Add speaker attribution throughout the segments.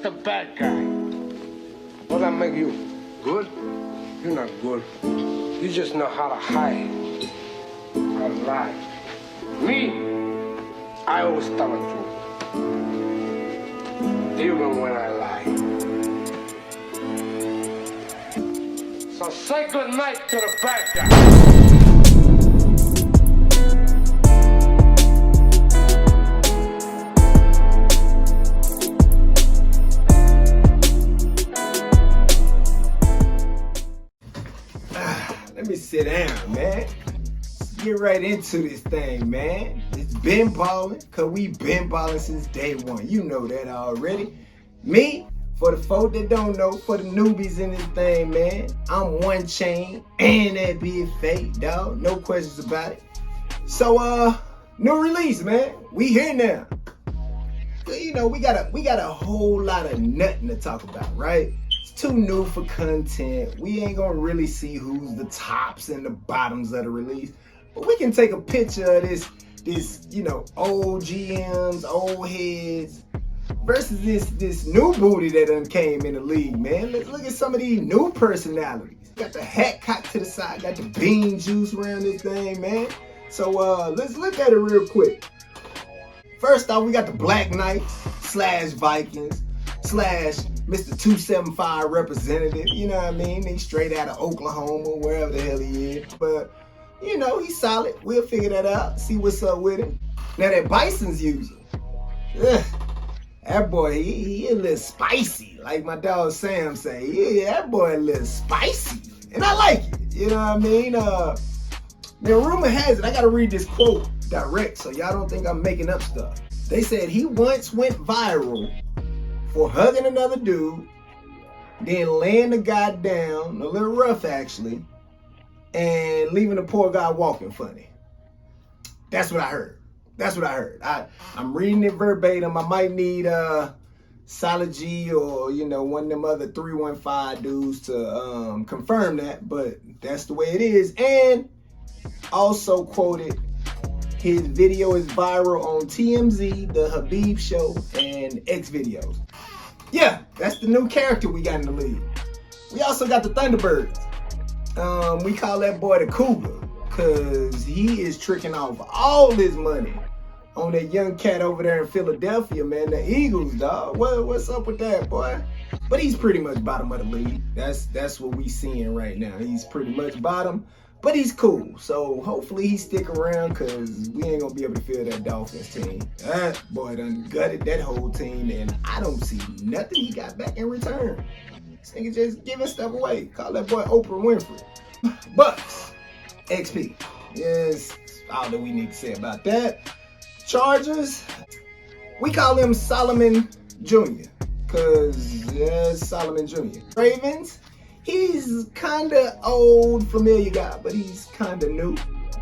Speaker 1: the bad guy. What that make you? Good? You're not good. You just know how to hide, how to lie. Me, I always tell the truth. Even when I lie. So say good night to the bad guy.
Speaker 2: Let me sit down, man. Let's get right into this thing, man. It's been ballin', cause we been ballin' since day one. You know that already. Me, for the folk that don't know, for the newbies in this thing, man, I'm one chain and that be fake, dog. No questions about it. So, new release, man. We here now. You know, we got a whole lot of nothing to talk about, right? Too new for content. We ain't gonna really see who's the tops and the bottoms of the release, but we can take a picture of this you know, old GMs, old heads versus this new booty that done came in the league, man. Let's look at some of these new personalities. Got the hat cocked to the side, got the bean juice around this thing, man. So let's look at it real quick. First off, we got the Black Knights / Vikings / Mr. 275 representative, you know what I mean? He's straight out of Oklahoma, wherever the hell he is. But, you know, he's solid. We'll figure that out, see what's up with him. Now that Bison's user, that boy, he a little spicy. Like my dog Sam say, yeah, that boy a little spicy. And I like it, you know what I mean? Now, rumor has it, I gotta read this quote direct so y'all don't think I'm making up stuff. They said he once went viral for hugging another dude, then laying the guy down, a little rough actually, and leaving the poor guy walking funny. That's what I heard. That's what I heard. I'm reading it verbatim. I might need Solid G or, you know, one of them other 315 dudes to confirm that, but that's the way it is. And also quoted, his video is viral on TMZ, The Habib Show, and X Videos. Yeah, that's the new character we got in the league. We also got the Thunderbirds. We call that boy the Cougar, because he is tricking off all his money on that young cat over there in Philadelphia, man. The Eagles, dog. What's up with that, boy? But he's pretty much bottom of the league. That's what we seeing right now. He's pretty much bottom, but he's cool. So hopefully he stick around, because we ain't going to be able to fill that Dolphins team. That boy done gutted that whole team, and I don't see nothing he got back in return. This nigga just giving stuff away. Call that boy Oprah Winfrey. Bucks. XP. Yes, that's all that we need to say about that. Chargers. We call him Solomon Jr. because Solomon Jr. Ravens. He's kind of old, familiar guy, but he's kind of new,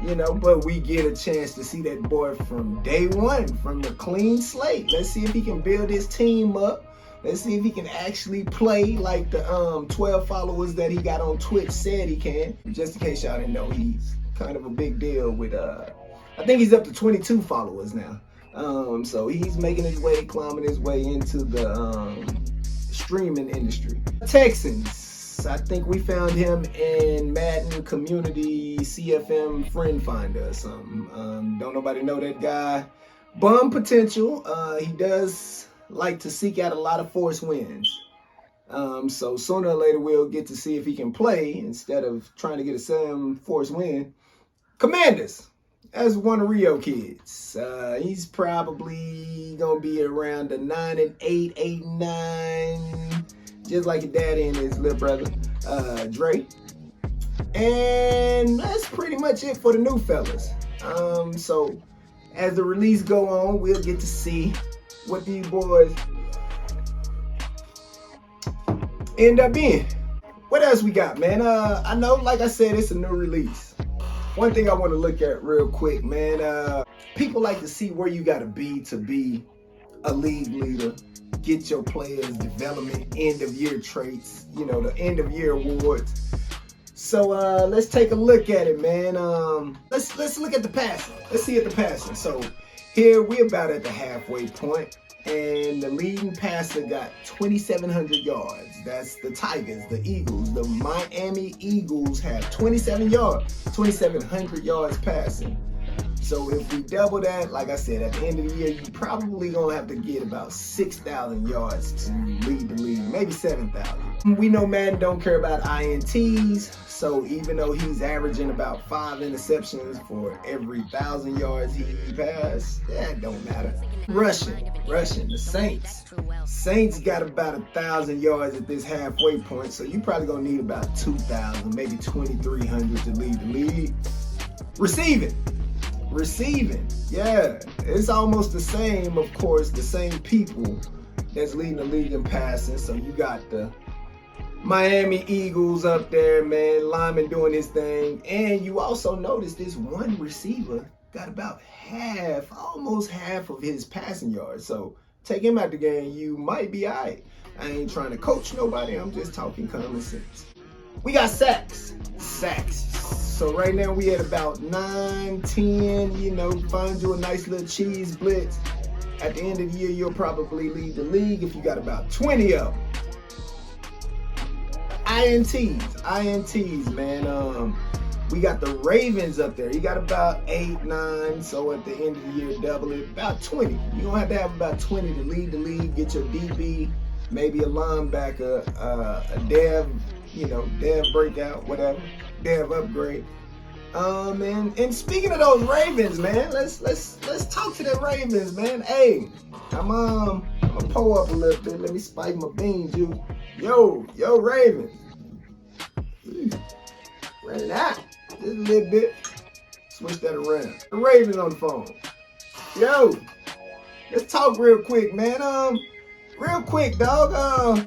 Speaker 2: you know, but we get a chance to see that boy from day one, from the clean slate. Let's see if he can build his team up. Let's see if he can actually play like the 12 followers that he got on Twitch said he can. Just in case y'all didn't know, he's kind of a big deal with, I think he's up to 22 followers now. So he's making his way, climbing his way into the streaming industry. Texans. I think we found him in Madden Community CFM Friend Finder or something. Don't nobody know that guy. Bum potential. He does like to seek out a lot of force wins. So sooner or later we'll get to see if he can play instead of trying to get a Sam force win. Commanders. That's one of Rio kids. He's probably gonna be around the 9-8, 8-9. Just like your daddy and his little brother, Dre. And that's pretty much it for the new fellas. So as the release go on, we'll get to see what these boys end up being. What else we got, man? I know, like I said, it's a new release. One thing I want to look at real quick, man. People like to see where you got to be a league leader. Get your players development end of year traits, you know, the end of year awards. So let's take a look at it, man. Let's look at the passing. Let's see at the passing. So here we're about at the halfway point. And the leading passer got 2,700 yards. That's the Tigers, the Eagles. The Miami Eagles have 2,700 yards passing. So if we double that, like I said, at the end of the year, you probably gonna have to get about 6,000 yards to lead the league, maybe 7,000. We know Madden don't care about INTs, so even though he's averaging about 5 interceptions for every 1,000 yards he passes, that don't matter. Rushing, the Saints got about 1,000 yards at this halfway point, so you probably gonna need about 2,000, maybe 2,300 to lead the league. Receiving, yeah, it's almost the same, of course, the same people that's leading the league in passing. So you got the Miami Eagles up there, man, Lyman doing his thing. And you also notice this one receiver got about almost half of his passing yards. So take him out the game, you might be all right. I ain't trying to coach nobody, I'm just talking common sense. We got sacks. So right now we at about 9, 10, find you a nice little cheese blitz. At the end of the year, you'll probably lead the league if you got about 20 of them. INTs, man. We got the Ravens up there. You got about 8, 9, so at the end of the year, double it. About 20. You're going to have about 20 to lead the league, get your DB, maybe a linebacker, a dev breakout, whatever. Dev upgrade. And speaking of those Ravens, man, let's talk to the Ravens, man. Hey, I'm gonna pull up a little bit. Let me spike my beans, you. Yo, Ravens. Run out just a little bit. Switch that around. The Ravens on the phone. Yo, let's talk real quick, man. Real quick, dog.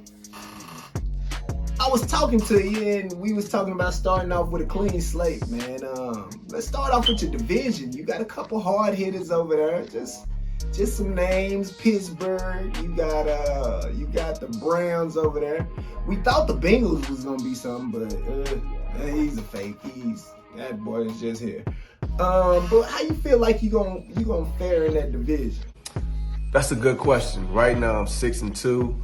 Speaker 2: I was talking to you and we was talking about starting off with a clean slate, man. Let's start off with your division. You got a couple hard hitters over there. Just some names. Pittsburgh. You got the Browns over there. We thought the Bengals was gonna be something, but he's a fake. That boy is just here. But how you feel like you gonna fare in that division?
Speaker 3: That's a good question. Right now I'm 6-2.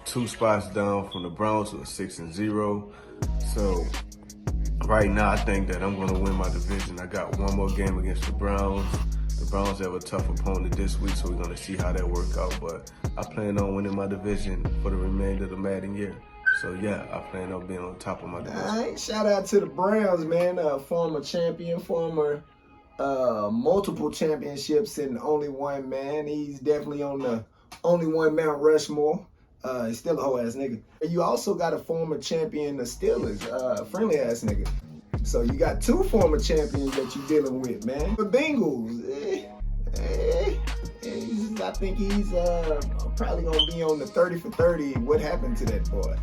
Speaker 3: 2 spots down from the Browns to 6-0. So right now I think that I'm gonna win my division. I got one more game against the Browns. The Browns have a tough opponent this week, so we're gonna see how that works out. But I plan on winning my division for the remainder of the Madden year. So yeah, I plan on being on top of my division.
Speaker 2: All right, shout out to the Browns, man. Former champion, multiple championships and only one man. He's definitely on the only one Mount Rushmore. He's still a whole ass nigga. You also got a former champion, the Steelers, friendly ass nigga. So you got 2 former champions that you're dealing with, man. The Bengals, I think he's probably gonna be on the 30 for 30. What happened to that boy?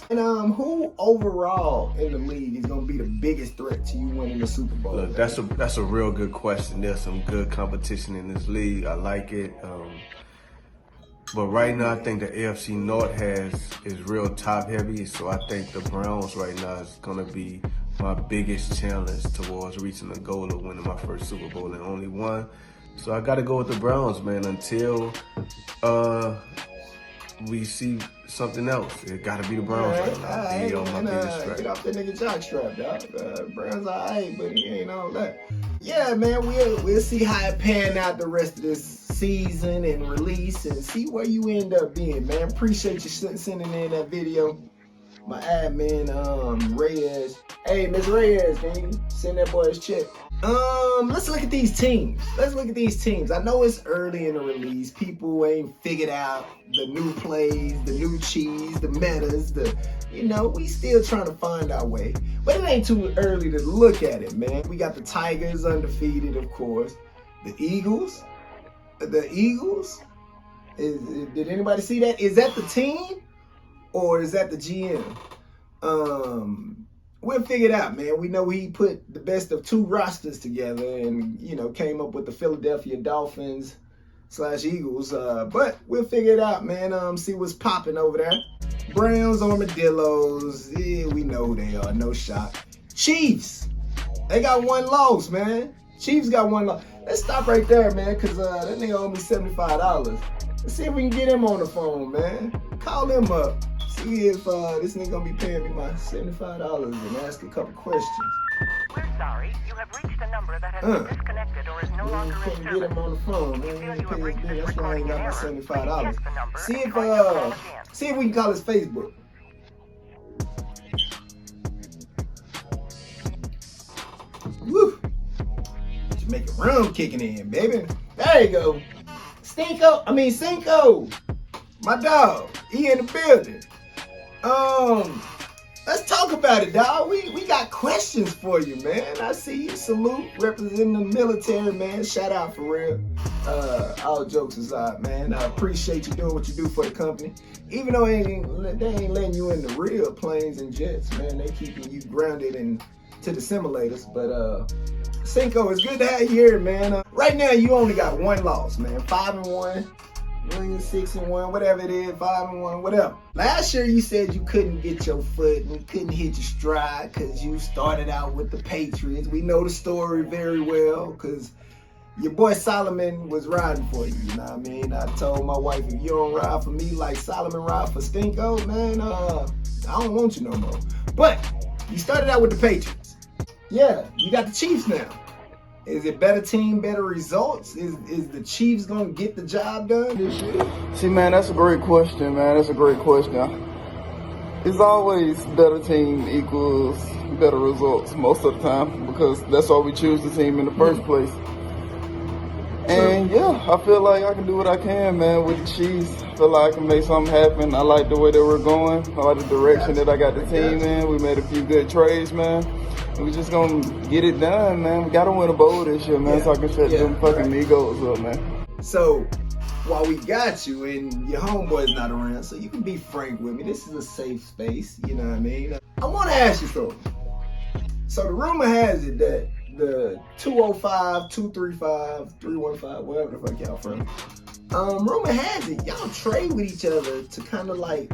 Speaker 2: And who overall in the league is gonna be the biggest threat to you winning the Super Bowl?
Speaker 3: Look, that's a real good question. There's some good competition in this league. I like it. But right now, I think the AFC North is real top heavy. So I think the Browns right now is gonna be my biggest challenge towards reaching the goal of winning my first Super Bowl and only one. So I got to go with the Browns, man, until we see something else. It got to be the Browns right now. Be on my biggest threat.
Speaker 2: Get off that nigga jockstrap, dog. Browns are alright, but he ain't all that. Yeah, man, we'll see how it pan out the rest of this season and release and see where you end up being, man. Appreciate you sending in that video. My admin, Reyes. Hey, Miss Reyes, can you send that boy his check? Let's look at these teams. I know it's early in the release. People ain't figured out the new plays, the new cheese, the metas, we still trying to find our way. But it ain't too early to look at it, man. We got the Tigers undefeated, of course. The Eagles. Did anybody see that? Is that the team or is that the GM? We'll figure it out, man. We know he put the best of 2 rosters together and, came up with the Philadelphia Dolphins / Eagles. But we'll figure it out, man. See what's popping over there. Browns, Armadillos. Yeah, we know who they are. No shock. Chiefs. They got 1 loss, man. Chiefs got 1 loss. Let's stop right there, man, because that nigga owe me $75. Let's see if we can get him on the phone, man. Call him up. See if this nigga gonna be paying me my $75 and ask a couple questions.
Speaker 4: We're sorry. You have reached a number that has been disconnected or is no longer in
Speaker 2: Can't
Speaker 4: service.
Speaker 2: get him on the phone, man.
Speaker 4: If
Speaker 2: He
Speaker 4: you
Speaker 2: ain't
Speaker 4: have
Speaker 2: pay his
Speaker 4: reached
Speaker 2: bill.
Speaker 4: this
Speaker 2: That's why I ain't got my
Speaker 4: recording in error,
Speaker 2: $75.
Speaker 4: please check the number
Speaker 2: See
Speaker 4: and
Speaker 2: if
Speaker 4: try to call again.
Speaker 2: see if we can call his Facebook. Woo! Jamaican rum kicking in, baby. There you go. Cinco. My dog. He in the building. Let's talk about it, dog. We got questions for you, man. I see you. Salute, representing the military, man. Shout out for real. All jokes aside, man. I appreciate you doing what you do for the company. Even though they ain't letting you in the real planes and jets, man. They keeping you grounded and to the simulators. But Cinco, it's good to have you here, man. Right now, you only got one loss, man. 5-1. 6-1, whatever it is, 5-1, whatever. Last year you said you couldn't get your foot and you couldn't hit your stride because you started out with the Patriots. We know the story very well because your boy Solomon was riding for you, you know what I mean? I told my wife, if you don't ride for me like Solomon ride for Stinko, man, I don't want you no more. But you started out with the Patriots. Yeah, you got the Chiefs now. Is it better team, better results? Is the Chiefs gonna get the job done this year?
Speaker 5: See, man, that's a great question, man. That's a great question. It's always better team equals better results most of the time because that's why we choose the team in the first place. And yeah, I feel like I can do what I can, man, with the Chiefs. I feel like I can make something happen. I like the way that we're going. I like the direction that I got the team in. We made a few good trades, man. We just gonna get it done, man. We gotta win a bowl this year, man, so I can shut them fucking Migos up, man.
Speaker 2: So, while we got you and your homeboy's not around, so you can be frank with me. This is a safe space, you know what I mean? I wanna ask you something. So the rumor has it that the 205, 235, 315, wherever the fuck y'all from, rumor has it, y'all trade with each other to kind of like,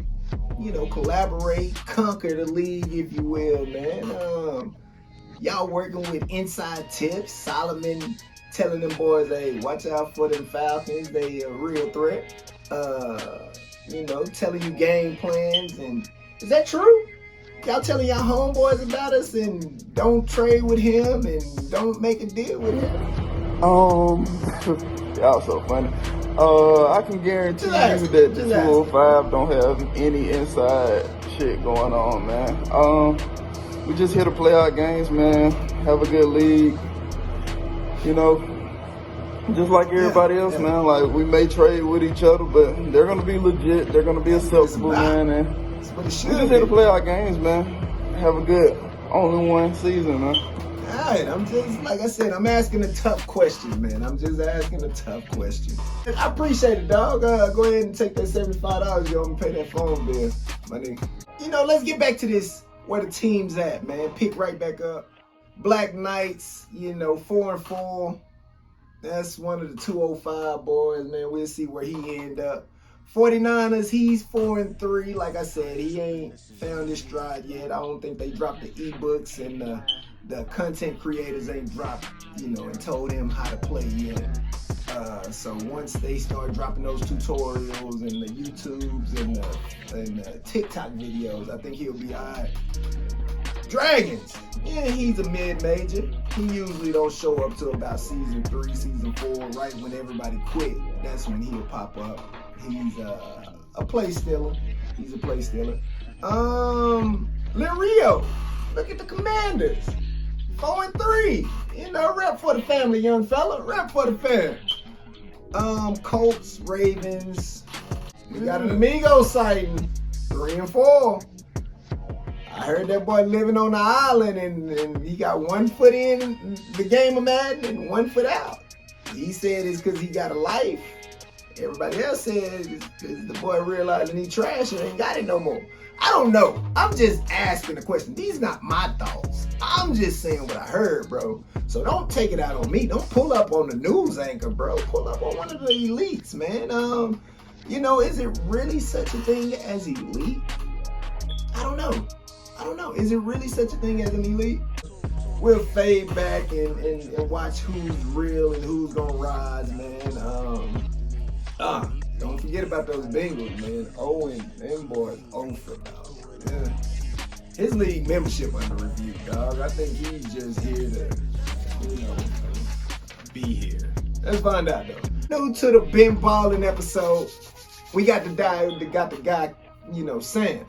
Speaker 2: you know, collaborate, conquer the league, if you will, man. Y'all working with inside tips, Solomon telling them boys, hey, watch out for them Falcons, they a real threat. You know, telling you game plans, and is that true? Y'all telling y'all homeboys about us and don't trade with him and don't make a deal with him?
Speaker 5: Y'all so funny. I can guarantee you that the 205 don't have any inside shit going on, man. We just here to play our games, man. Have a good league. You know, just like everybody else, man. Like, we may trade with each other, but they're gonna be legit. They're gonna be acceptable, man. And we just here to play our games, man. Have a good only one season, man.
Speaker 2: Alright, I'm just, like I said, I'm asking a tough question, man. I'm just asking a tough question. I appreciate it, dog. Go ahead and take that $75 you owe me, pay that phone bill, my nigga. You know, let's get back to this, where the team's at, man. Pick right back up. Black Knights, you know, 4-4. That's one of the 205 boys, man. We'll see where he end up. 49ers, he's 4-3. Like I said, he ain't found his stride yet. I don't think they dropped the ebooks, and the content creators ain't dropped, you know, and told him how to play yet. So once they start dropping those tutorials and the YouTubes and the TikTok videos, I think he'll be all right. Dragons, yeah, he's a mid-major. He usually don't show up till about season 3, season 4, right when everybody quit. That's when he'll pop up. He's a play stealer. He's a play stealer. Lil Rio, look at the Commanders. 4-3. You know, rep for the family, young fella. Rep for the fam. Colts, Ravens. We got an Amigo sighting. 3-4. I heard that boy living on the island and he got 1 foot in the game of Madden and 1 foot out. He said it's because he got a life. Everybody else says it's because the boy realizing he trash and ain't got it no more. I don't know. I'm just asking the question. These not my thoughts. I'm just saying what I heard, bro. So don't take it out on me. Don't pull up on the news anchor, bro. Pull up on one of the elites, man. You know, is it really such a thing as elite? I don't know. Is it really such a thing as an elite? We'll fade back and watch who's real and who's gonna rise, man. Don't forget about those Bengals, man. Owen, them boys, over, dog. Yeah. His league membership under review, dog. I think he's just here to, be here. Let's find out, though. New to the Ben Ballin episode, we got the guy, Sam.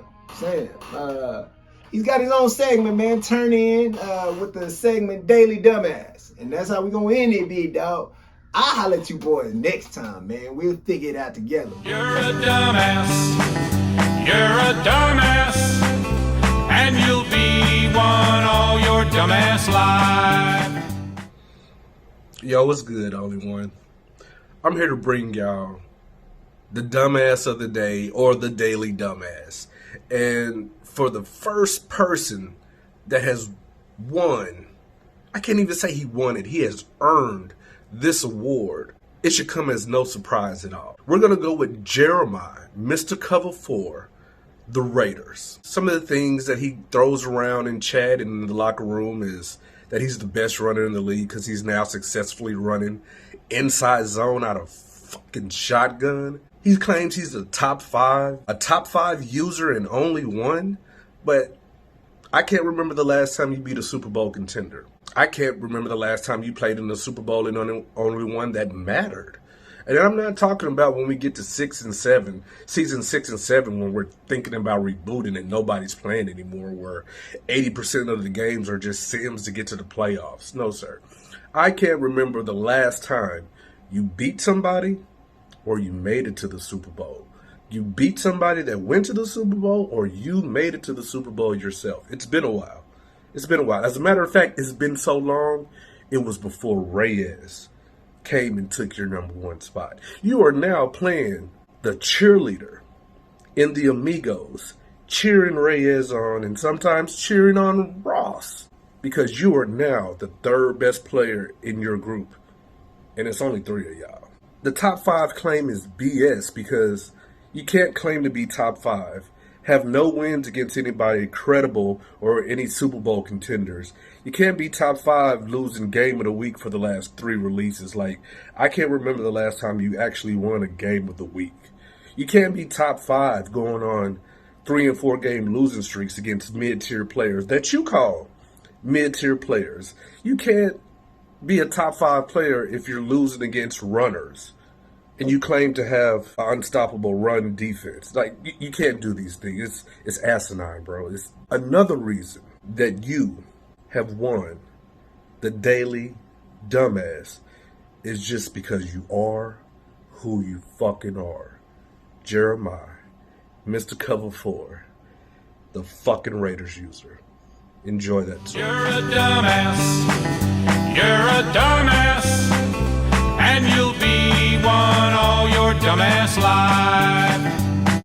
Speaker 2: He's got his own segment, man. Turn in with the segment Daily Dumbass. And that's how we gonna end it, big dog. I'll holler at you boys next time, man. We'll figure it out together.
Speaker 6: You're a dumbass. You're a dumbass. And you'll be one all your dumbass life.
Speaker 7: Yo, what's good, Only One? I'm here to bring y'all the dumbass of the day, or the daily dumbass. And for the first person that has won, I can't even say he won it, he has earned this award, it should come as no surprise at all. We're going to go with Jeremiah, Mr. Cover 4, the Raiders. Some of the things that he throws around in chat and in the locker room is that he's the best runner in the league because he's now successfully running inside zone out of fucking shotgun. He claims he's a top five user and only one, but I can't remember the last time you beat a Super Bowl contender. I can't remember the last time you played in the Super Bowl and only one that mattered. And I'm not talking about when we get to 6 and 7, season 6 and 7, when we're thinking about rebooting and nobody's playing anymore, where 80% of the games are just sims to get to the playoffs. No, sir. I can't remember the last time you beat somebody or you made it to the Super Bowl. You beat somebody that went to the Super Bowl, or you made it to the Super Bowl yourself. It's been a while. It's been a while. As a matter of fact, it's been so long, it was before Reyes came and took your number one spot. You are now playing the cheerleader in the Amigos, cheering Reyes on and sometimes cheering on Ross, because you are now the third best player in your group, and it's only 3 of y'all. The top 5 claim is BS because you can't claim to be top 5, have no wins against anybody credible or any Super Bowl contenders. You can't be top 5 losing game of the week for the last 3 releases. Like, I can't remember the last time you actually won a game of the week. You can't be top 5 going on 3 and 4 game losing streaks against mid-tier players that you call mid-tier players. You can't be a top 5 player if you're losing against runners and you claim to have an unstoppable run defense. Like, you can't do these things. It's asinine, bro. It's another reason that you have won the daily dumbass is just because you are who you fucking are. Jeremiah, Mr. Cover 4, the fucking Raiders user. Enjoy that too.
Speaker 6: You're a dumbass. You're a dumbass. And you'll be one all your dumbass life.